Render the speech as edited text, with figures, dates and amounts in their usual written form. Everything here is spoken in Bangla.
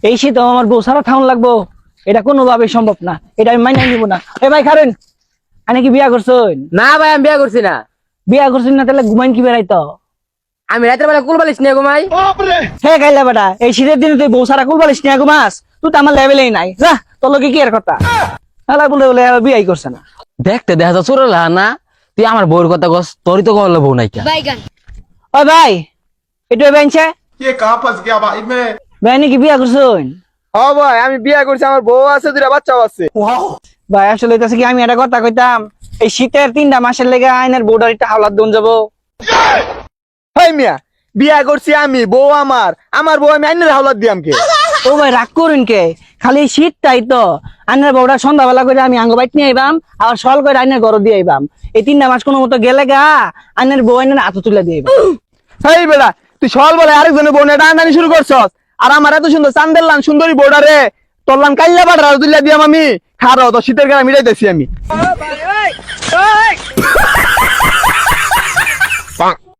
এই শীত আমার বউ সারা থাউন লাগবো, এটা কোনোভাবে সম্ভব না, এটা আমি মাইনে নিব না। এ ভাই খারেন, আনে কি বিয়া করছেন? না ভাই আমি বিয়া করছি না। বিয়া করছেন না তাহলে ঘুমাইন কি বেড়াইতো? আমি রাতের বেলা কুল বালিশ নিয়ে ঘুমাই। হে গাইলা বেটা, এই শীতের দিনে তুই বউ সারা কুল বালিশ নিয়ে ঘুমাস? তুই তো আমার লেভেলেই নাই, যা তোর লোকে কি এর কথা। আলা বলে বলে বিয়াই করছে না। দেখতে দেখা যা চোর না, তুই আমার বউর কথা কস, তোরই তো কল বউ নাই। ও ভাই, এটা বেঞ্চে ये कहाँ फंस गया भाई मैं। ভাই নাকি বিয়া করছেন? ও ভাই আমি বিয়া করছি, আমার বউ আছে, দুটা বাচ্চাও আছে। ভাই আসলে হইতাছে কি, আমি একটা কথা কইতাম, এই শীতের 3টা মাসের লেগে আইনের বউডার একটা হাওলাত দন যাবো। হেই মিয়া, বিয়া করছি আমি, বউ আমার বউ আমি আইনের হাওলাত দিয়াম কে? ও ভাই রাগ করুন কে, খালি এই শীতটাই তো। আইনের বউটা সন্ধ্যাবেলা করে আমি আঙ্গ বাইট নিয়ে আইবাম, আবার সল করে আইনের ঘর দিয়ে আইবাম। এই 3টা মাস কোনো মতো গেলে গা আইনের বউ আইনের হাতে তুলে দিয়ে আইবাম। হেই বেটা, তুই সল বলে আরেকজনের বউ নিয়ে টানাটানি শুরু করছস, আর আমার এত সুন্দর চান্দের লান সুন্দরী বউডা রে তোর লান কাইল্লা বাড়া তুলিয়া দিয়াম আমি। খারাও তো শীতের গায়ে মিটাইতেছি আমি।